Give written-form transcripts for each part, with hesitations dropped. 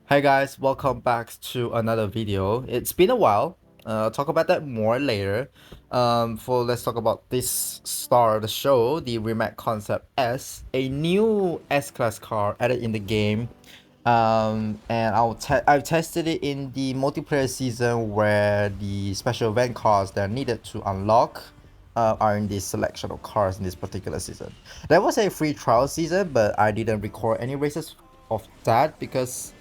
Hey guys, welcome back to another video. It's been a while. Talk about that more later. Let's talk about this star of the show, the Rimac Concept S, a new S-Class car added in the game. And I've tested it in the multiplayer season where the special event cars that are needed to unlock are in this selection of cars in this particular season. There was a free trial season, but I didn't record any races of that because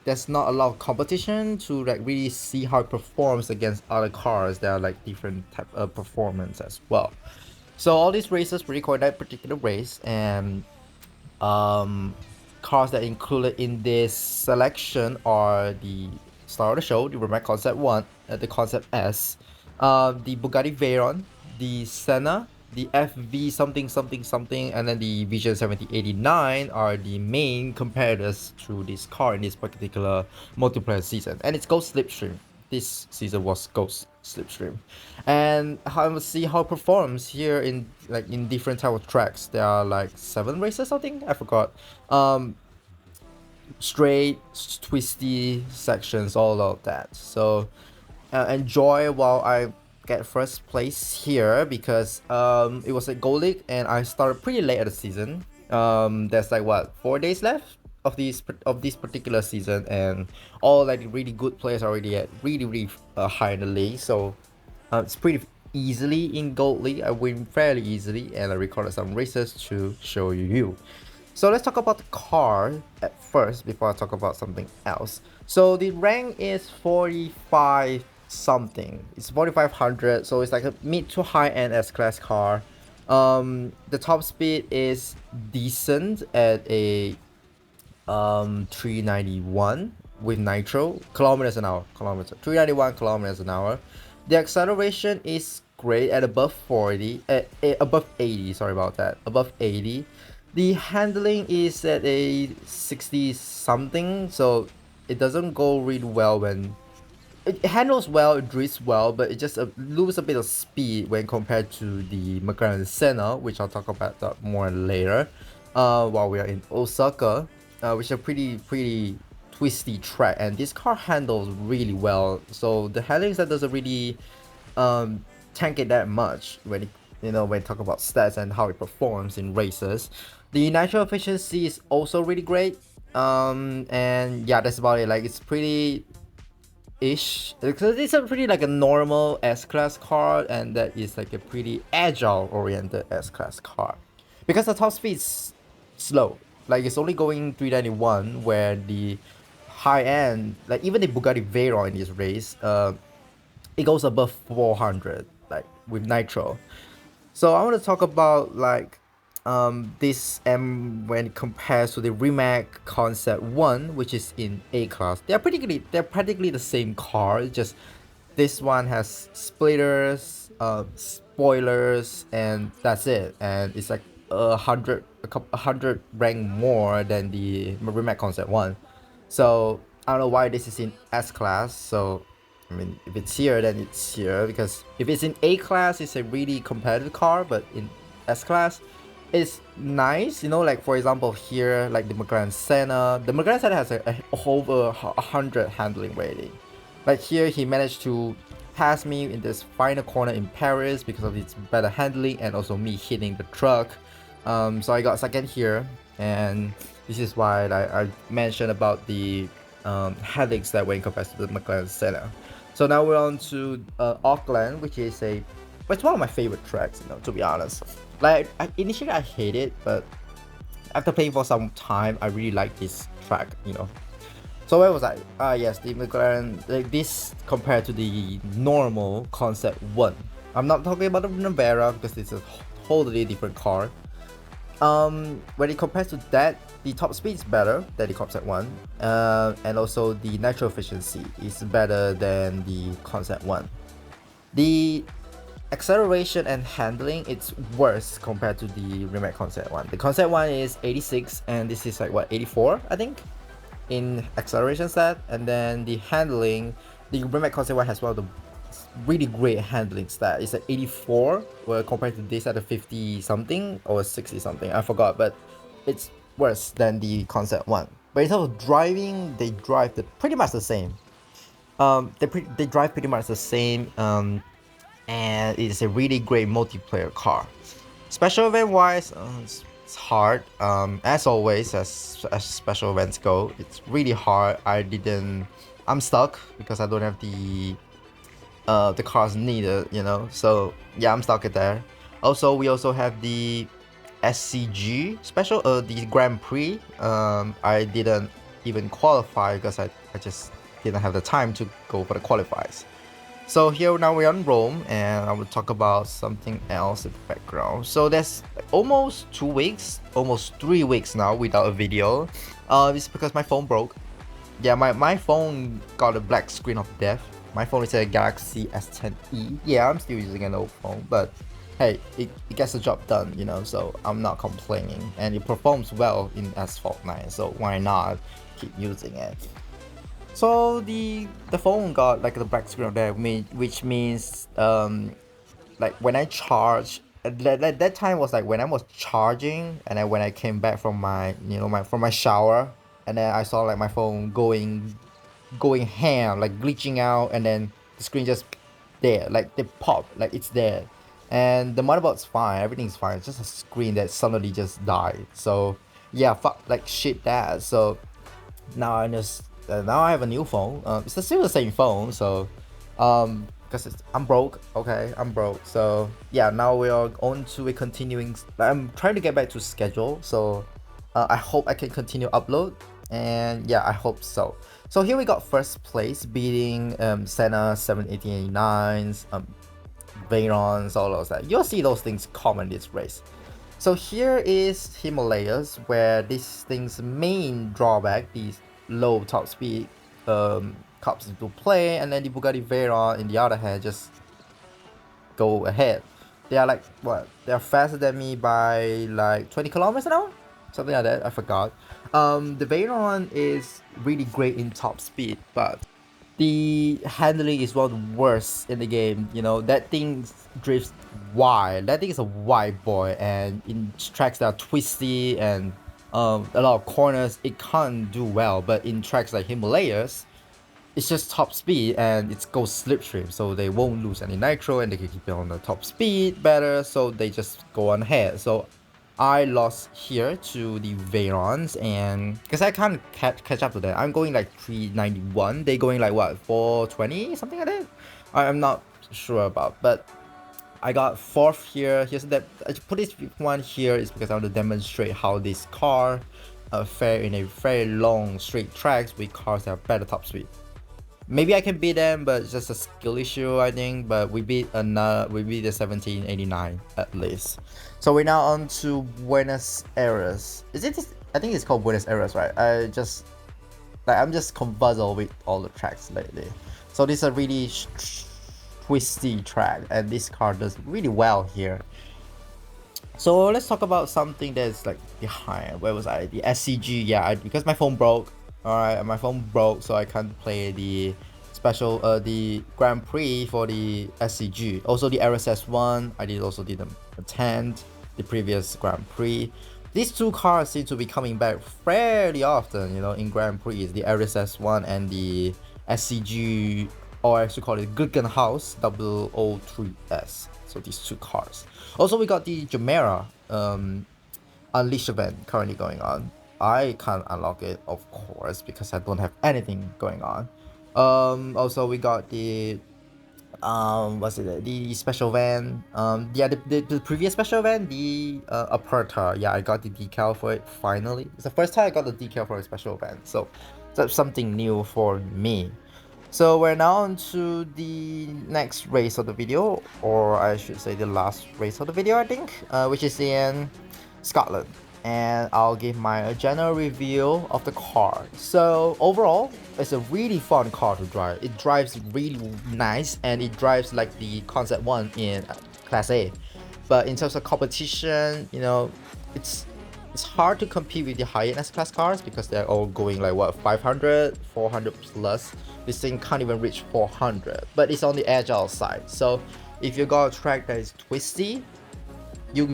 there's not a lot of competition to like really see how it performs against other cars that are like different type of performance as well. So all these races we record that particular race, and cars that included in this selection are the star of the show, the Rimac Concept 1, the Concept S, the Bugatti Veyron, the Senna, the FV something something something, and then the Vision 7089 are the main competitors to this car in this particular multiplayer season. And it's Ghost Slipstream. This season was Ghost Slipstream, and I will see how it performs here in different type of tracks. There are like 7 races, I think. I forgot. Straight, twisty sections, all of that. So enjoy while I get first place here because it was a gold league and I started pretty late at the season. There's like what 4 days left of this particular season, and all like really good players are already at really high in the league. So it's pretty easily in gold league. I win fairly easily, and I recorded some races to show you. So let's talk about the car at first before I talk about something else. So the rank is 45 something. It's 4500, so it's like a mid to high end S-Class car. The top speed is decent at a 391 with nitro kilometers an hour. 391 kilometers an hour. The acceleration is great at above 40, above 80. Sorry about that. Above 80. The handling is at a 60 something, so it doesn't go really well when it handles well, it drifts well, but it just loses a bit of speed when compared to the McLaren Senna, which I'll talk about that more later. While we are in Osaka, which is a pretty twisty track, and this car handles really well. So the handling that doesn't really tank it that much when when talk about stats and how it performs in races. The nitro efficiency is also really great. And yeah, that's about it. Like it's pretty ish because it's a pretty like a normal S-Class car, and that is like a pretty agile oriented S-Class car because the top speed is slow. Like it's only going 391, where the high end, like even the Bugatti Veyron in this race, it goes above 400 like with nitro. So I want to talk about like this M when it compares to the Rimac Concept 1, which is in A class. They're practically the same car. It's just this one has splitters, spoilers, and that's it. And it's like a hundred rank more than the Rimac Concept 1. So I don't know why this is in S class. So I mean, if it's here, then it's here, because if it's in A class, it's a really competitive car, but in S class, it's nice. Like for example here, like the McLaren Senna. The McLaren Senna has a over 100 handling rating. Like here, he managed to pass me in this final corner in Paris because of its better handling and also me hitting the truck. So I got second here, and this is why I mentioned about the handlings that way compared to the McLaren Senna. So now we're on to Auckland, which is it's one of my favorite tracks, to be honest. Like initially I hate it, but after playing for some time, I really like this track. So where was I? Yes, the McLaren, like this compared to the normal Concept 1. I'm not talking about the Navara because it's a totally different car. When it compares to that, the top speed is better than the Concept 1, and also the nitro efficiency is better than the Concept 1. The acceleration and handling, it's worse compared to the Rimac Concept 1. The Concept 1 is 86, and this is like what, 84, I think, in acceleration stat. And then the handling, the Rimac Concept 1 has one of the really great handling stat. It's at 84, where compared to this at a 50 something or 60 something, I forgot, but it's worse than the Concept 1. But in terms of driving, they drive pretty much the same. They drive pretty much the same. And it's a really great multiplayer car. Special event wise, it's hard. As always, as special events go, it's really hard. I'm stuck because I don't have the cars needed, you know. So yeah, I'm stuck at there. Also, we also have the SCG special, the Grand Prix. I didn't even qualify because I just didn't have the time to go for the qualifiers. So here now we're on Rome, and I will talk about something else in the background. So that's almost 2 weeks, almost 3 weeks now without a video. It's because my phone broke. Yeah, my phone got a black screen of death. My phone is a Galaxy S10e. Yeah, I'm still using an old phone, but hey, it gets the job done, you know, so I'm not complaining. And it performs well in Asphalt 9, so why not keep using it? So the phone got like the black screen of death, which means like when I charge, that time was like when I was charging, and then when I came back from my, you know, from my shower, and then I saw like my phone going ham, like glitching out, and then the screen just there, like they pop, like it's there, and the motherboard's fine, everything's fine. It's just a screen that suddenly just died. So yeah, fuck, like shit that. So now now I have a new phone. It's still the same phone, so because I'm broke. Okay, I'm broke. So yeah, now we are on to a continuing. I'm trying to get back to schedule, so I hope I can continue upload, and yeah, I hope so. So here we got first place, beating Senna 71889s, Veyrons, all those that. You'll see those things common in this race. So here is Himalayas, where this thing's main drawback, these low top speed comes into play, and then the Bugatti Veyron, in the other hand, just go ahead. They are like, what? They're faster than me by like 20 kilometers an hour? Something like that, I forgot. The Veyron is really great in top speed, but the handling is one of the worst in the game. You know, that thing drifts wide. That thing is a wide boy, and in tracks that are twisty and a lot of corners, it can't do well. But in tracks like Himalayas, it's just top speed and it goes slipstream, so they won't lose any nitro and they can keep it on the top speed better, so they just go on ahead. So I lost here to the Veyrons, and because I can't catch up to them. I'm going like 391, they going like what, 420, something like that. I'm not sure about, but I got fourth here. Here's that. I put this one here is because I want to demonstrate how this car fare in a very long straight tracks with cars that have better top speed. Maybe I can beat them, but it's just a skill issue, I think. But we beat the 1789 at least. So we're now on to Buenos Aires. Is it? I think it's called Buenos Aires, right? I'm just confuzzled with all the tracks lately. So this is a really twisty track, and this car does really well here. So let's talk about something that's like behind. Where was I? The SCG. Yeah, because my phone broke. Alright, my phone broke, so I can't play the special, the Grand Prix for the SCG. Also the RSS1, I also didn't attend the previous Grand Prix. These two cars seem to be coming back fairly often, you know, in Grand Prix. The RSS1 and the SCG, or I should call it Guggenhaus 003S. So these two cars. Also, we got the Jumeirah Unleashed event currently going on. I can't unlock it, of course, because I don't have anything going on. Also we got the what's it, the special van, yeah, the previous special van, the Aperta. Yeah, I got the decal for it finally. It's the first time I got the decal for a special van, so that's something new for me. So we're now on to the next race of the video, or I should say the last race of the video, I think, which is in Scotland. And I'll give my general review of the car. So overall, it's a really fun car to drive. It drives really nice, and it drives like the Concept 1 in Class A. But in terms of competition, you know, it's hard to compete with the high-end S-Class cars because they're all going like what, 500, 400 plus. This thing can't even reach 400, but it's on the agile side. So if you got a track that is twisty, you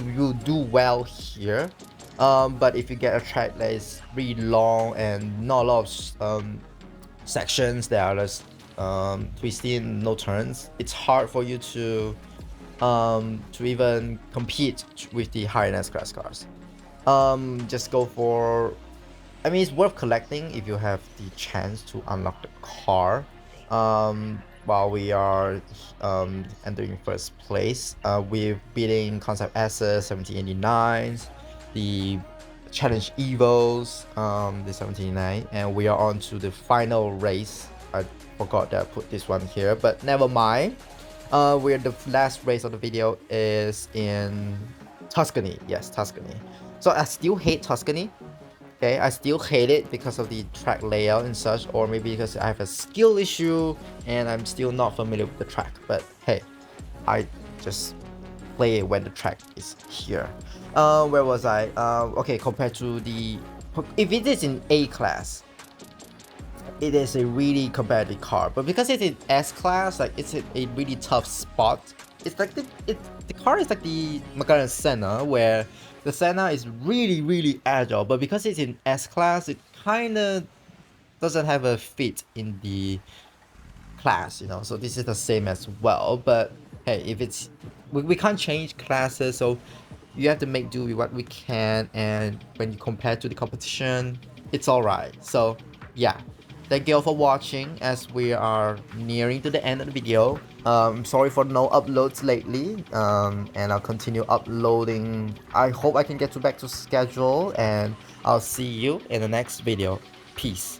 do well here. But if you get a track that is really long and not a lot of sections that are just twisty and no turns, it's hard for you to even compete with the higher end S-Class cars. Just go for, I mean, it's worth collecting if you have the chance to unlock the car. While we are entering first place, we're beating Concept S's 1789s, the Challenge Evos, the 1789, and we are on to the final race. I forgot that I put this one here, but never mind. Where the last race of the video is in Tuscany. Yes, Tuscany. So I still hate Tuscany. Okay, I still hate it because of the track layout and such, or maybe because I have a skill issue and I'm still not familiar with the track. But hey, I just play it when the track is here. Where was I? Okay, compared to the, if it is in A class, it is a really competitive car, but because it's in S class, like it's a really tough spot. It's like the car is like the McLaren Senna, where the Senna is really agile, but because it's in S class, it kind of doesn't have a fit in the class, you know. So this is the same as well. But hey, if it's we can't change classes, so you have to make do with what we can, and when you compare to the competition, it's alright. So yeah, thank you all for watching as we are nearing to the end of the video. Sorry for no uploads lately, and I'll continue uploading. I hope I can get back to schedule, and I'll see you in the next video. Peace.